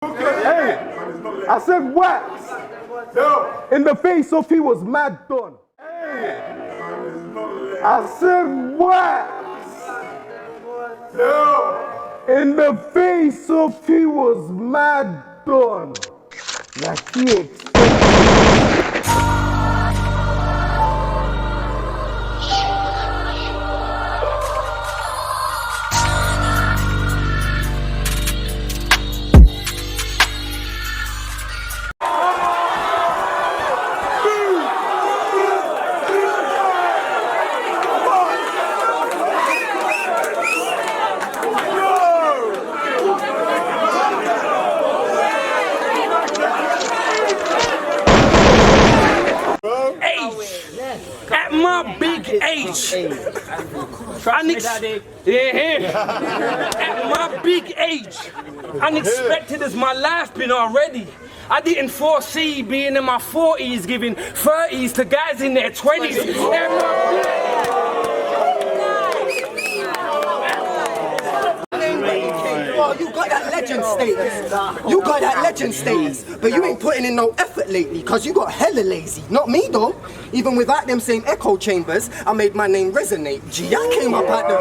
Hey, I said wax. In the face of he was mad done. Hey, I said wax. In the face of he was mad done. Like he expected. At my big age, at my big age, unexpected as my life been already. I didn't foresee being in my 40s, giving 30s to guys in their 20s. Oh, you got that legend status. You got that legend status. But you ain't putting in no effort lately, cause you got hella lazy. Not me though. Even without them same echo chambers, I made my name resonate. Gee, I came up at the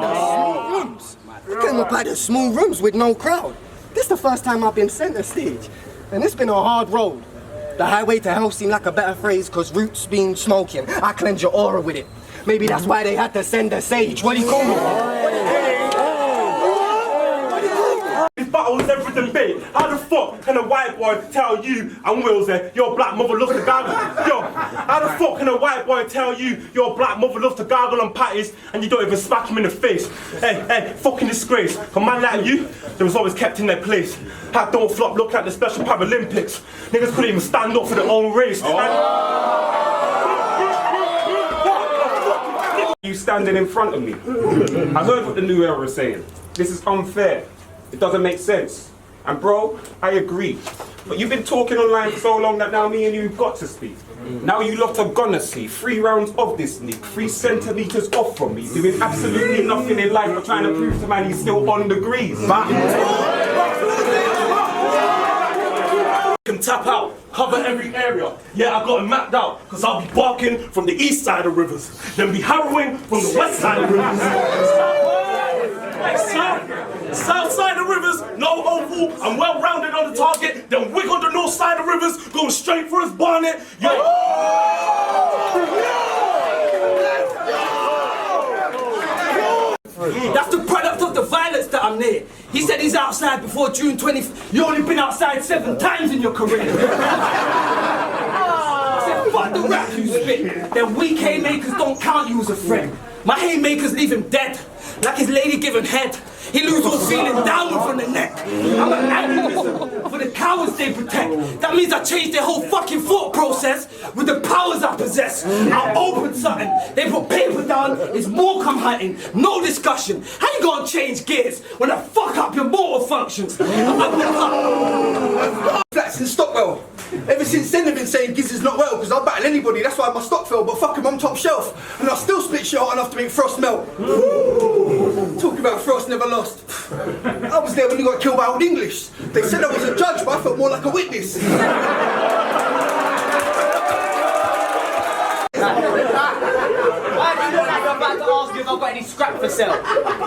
small rooms. I came up at the small rooms with no crowd. This the first time I've been center stage. And it's been a hard road. The highway to hell seemed like a better phrase, cause roots been smoking. I cleanse your aura with it. Maybe that's why they had to send a sage. What do you call me? This battle is everything big. How the fuck can a white boy tell you and Wills there your black mother loves to gargle? Yo, how the fuck can a white boy tell you your black mother loves to gargle on patties and you don't even smack him in the face? Hey, fucking disgrace. A man like you, they was always kept in their place. Hat don't flop, look like the Special Paralympics. Niggas couldn't even stand up for their own race. You standing in front of me. I heard what the new era is saying. This is unfair. It doesn't make sense. And bro, I agree. But you've been talking online for so long that now me and you've got to speak. Now you lot are gonna see 3 rounds of this league, 3 centimeters off from me, doing absolutely nothing in life but trying to prove to man he's still on degrees. Can tap out, cover every area. Yeah, I got it mapped out, cause I'll be barking from the east side of rivers, then be harrowing from the west side of rivers. South side of rivers, no oval, I'm well rounded on the target, then wig on the north side of rivers, going straight for his bonnet. Yeah. That's the product of the violence that I'm near. He said he's outside before June 20th. You only been outside 7 times in your career. I said, fuck the rap you spit. Them weak haymakers don't count you as a friend. My haymakers leave him dead, like his lady giving head. He lose all feeling downward from the neck. I'm an activism for the cowards they protect. That means I change their whole fucking thought process with the powers I possess. I open something, they put paper down, it's more come hunting, no discussion. How you gonna change gears when I fuck up your motor functions? Flats in Stockwell. Ever since then they've been saying Giz is not well because I'll battle anybody, that's why my stock fell, but fuck him, I'm top shelf. And I'll still spit shit hot enough to make Frost melt. Talking about Frost never lost. I was there when he got killed by Old English. They said I was a judge, but I felt more like a witness. Why do you look like you're about to ask me if I've got any scrap for sale?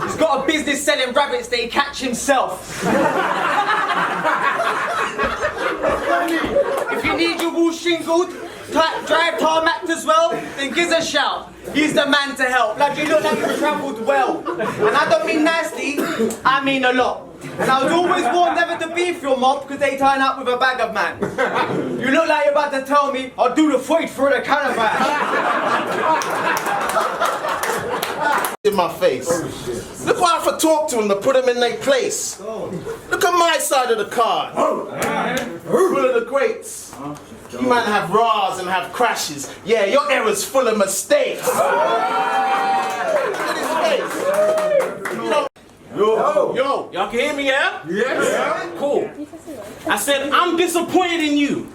He's got a business selling rabbits that he catch himself. If you need your wall shingled, drive tarmac as well, then give us a shout. He's the man to help. Like, you look like you've travelled well. And I don't mean nicely, I mean a lot. And I was always warned never to beef your mob because they turn up with a bag of man. You look like you're about to tell me I'll do the fight for the caravan. In my face. Look why I have to talk to them to put them in their place. Look at my side of the card. Full of the greats. You might have raws and have crashes. Yeah, your era's full of mistakes. Look at his face. Yo, y'all can hear me, yeah? Yes. Cool. I said, I'm disappointed in you.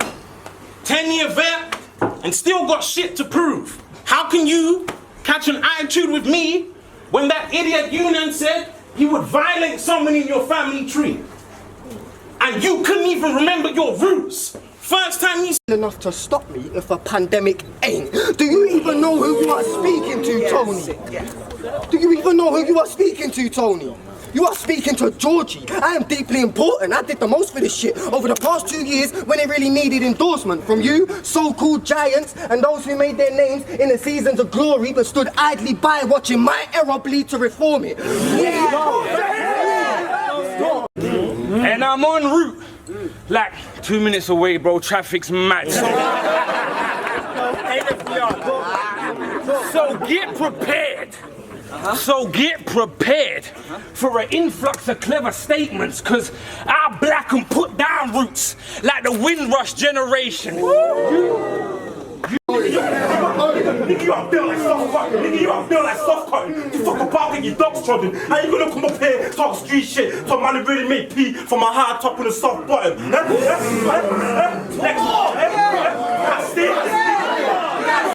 10-year vet and still got shit to prove. How can you catch an attitude with me when that idiot Union said he would violate someone in your family tree? and you couldn't even remember your roots. First time you enough to stop me if a pandemic ain't. Do you even know who you are speaking to, Tony? Do you even know who you are speaking to, Tony? You are speaking to Georgie. I am deeply important. I did the most for this shit over the past 2 years when it really needed endorsement from you, so-called giants, and those who made their names in the seasons of glory but stood idly by watching my era bleed to reform it. And I'm en route. Like 2 minutes away, bro. Traffic's mad. So get prepared. So get prepared for an influx of clever statements, cause our black and put down roots like the Windrush generation. Nigga, you out built like soft cotton. Nigga, you out built like soft cotton. You fuck about getting your dogs trodden. How you gonna come up here, talk street shit, for man who really make pee from a hard top and a soft bottom?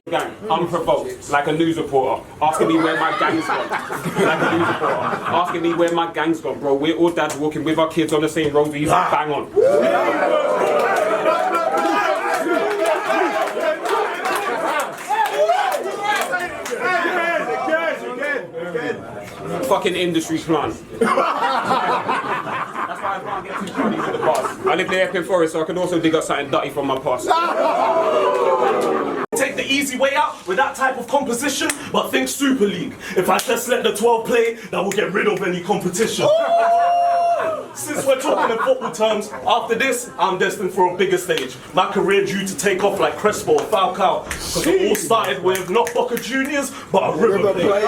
Gang, unprovoked, like a news reporter, asking me where my gang's gone. Like a news reporter, asking me where my gang's gone, bro. We're all dads walking with our kids on the same road. We used to bang on. Fucking industry plant. That's why I can't get too funny with the bars. I live near Epping Forest, so I can also dig up something dirty from my past. Take the easy way out with that type of composition, but think Super League. If I just let the 12 play, that will get rid of any competition. Since we're talking in football terms, after this, I'm destined for a bigger stage. My career due to take off like Crespo or Falcao. Because it all started with not Boca Juniors, but a River Plate.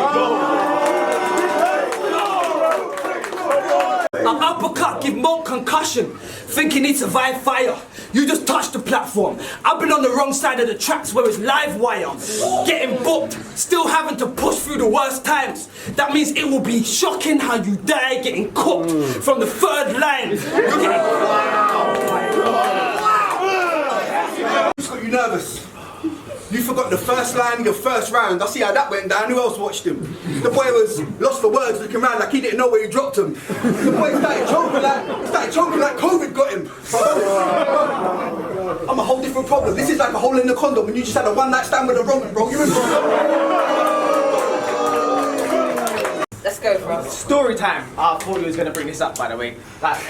An uppercut give more concussion. Think you need to survive fire. You just touched the platform. I've been on the wrong side of the tracks where it's live wire. Getting booked, still having to push through the worst times. That means it will be shocking how you die getting cooked from the third line. You're getting... Who's got you nervous? You forgot the first line, your first round. I see how that went down. Who else watched him? The boy was lost for words, looking around like he didn't know where he dropped him. The boy started choking like COVID got him. I'm a whole different problem. This is like a hole in the condom when you just had a one-night stand with a Roman, bro. You in Let's go, bro. Story time. I thought you was gonna bring this up, by the way.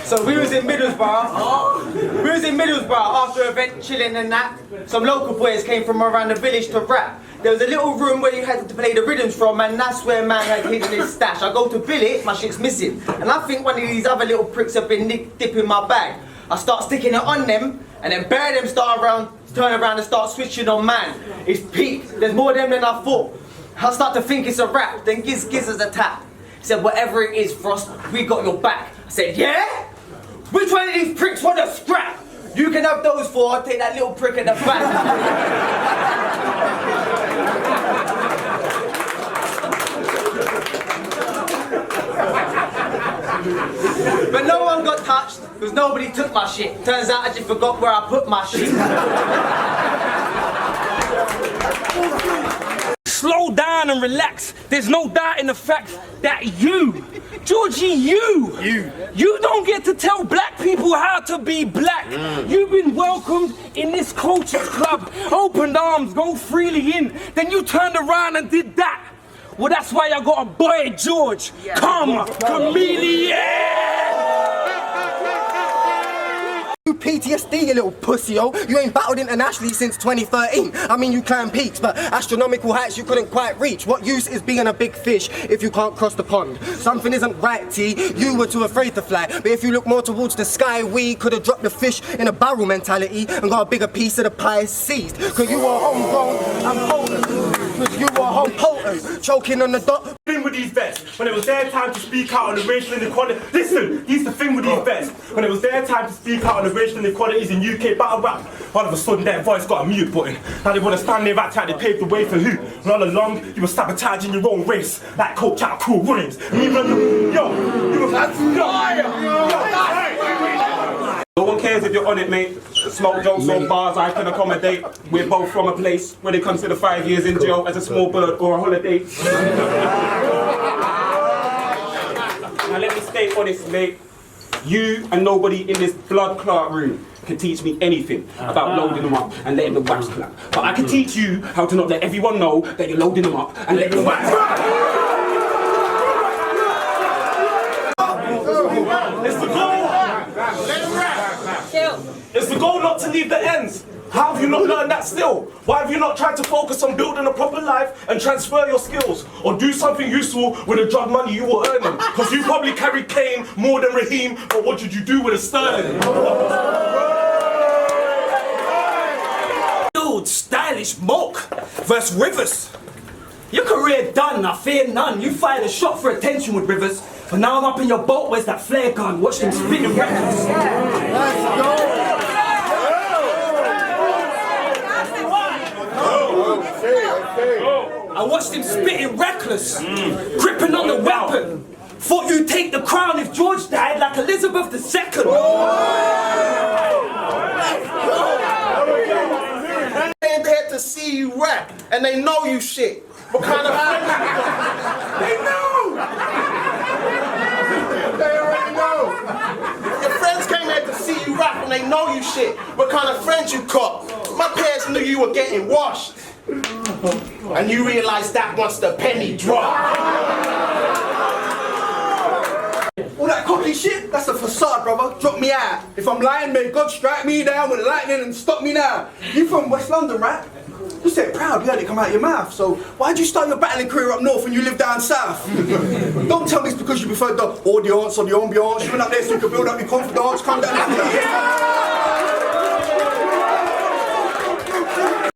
So we was in Middlesbrough. We was in Middlesbrough after an event, chilling and that. Some local boys came from around the village to rap. There was a little room where you had to play the rhythms from, and that's where man had hidden his stash. I go to bill it, my shit's missing, and I think one of these other little pricks have been dipping my bag. I start sticking it on them, and then bare them turn around and start switching on man. It's peak. There's more of them than I thought. I start to think it's a rap, then Giz us a tap. He said, whatever it is, Frost, we got your back. I said, yeah? Which one of these pricks want to scrap? You can have those four, I'll take that little prick in the back. But no one got touched, because nobody took my shit. Turns out I just forgot where I put my shit. Slow down and relax. There's no doubt in the fact that you, Georgie, you don't get to tell black people how to be black. You've been welcomed in this culture club, opened arms, go freely in. Then you turned around and did that. Well, that's why I got a boy, George. Come, chameleon! PTSD, you little pussy, yo. You ain't battled internationally since 2013. I mean, you climbed peaks, but astronomical heights you couldn't quite reach. What use is being a big fish if you can't cross the pond? Something isn't right, T. You were too afraid to fly. But if you look more towards the sky, we could have dropped the fish in a barrel mentality and got a bigger piece of the pie seized. Cause you were homegrown and potent. Cause you were home potent. Choking on the dot. Thing with these vets, when it was their time to speak out on the racial inequality. Listen, here's the thing with these vets. When it was their time to speak out on the racial inequalities in UK battle rap, all of a sudden their voice got a mute button. Now they want to stand there act like they paved the way for who? And all along, you were sabotaging your own race, like Coach out Cool Williams. And even yo, you were No one cares if you're on it, mate. Smoke jokes or bars I can accommodate. We're both from a place where they consider 5 years in jail as a small bird or a holiday. Now let me stay honest, mate. You and nobody in this blood clot room can teach me anything about loading them up and letting the wax clap. But I can teach you how to not let everyone know that you're loading them up and letting the wax clap. It's the goal. It's the goal not to leave the ends. How have you not learned that still? Why have you not tried to focus on building a proper life and transfer your skills? Or do something useful with the drug money you were earning? Because you probably carried Kane more than Raheem, but what did you do with a sterling? Dude, stylish Moke versus Rivers. Your career done, I fear none. You fired a shot for attention with Rivers, but now I'm up in your boat, where's that flare gun? Watch them spitting records. Let's go. I watched him spitting reckless, gripping on the weapon. Thought you'd take the crown if George died like Elizabeth II. They're there to see you rap, and they know you shit. What kind of friend you got? They know! They already know. Your friends came here to see you rap, and they know you shit. What kind of friends you caught? My parents knew you were getting washed. And you realized that once the penny dropped. All that cocky shit, that's a facade, brother. Drop me out. If I'm lying, may God strike me down with lightning and stop me now. You from West London, right? You said proud, you had it come out of your mouth. So why'd you start your battling career up north when you live down south? Don't tell me it's because you preferred the audience or the ambiance. You went up there so you could build up your confidence. Calm down.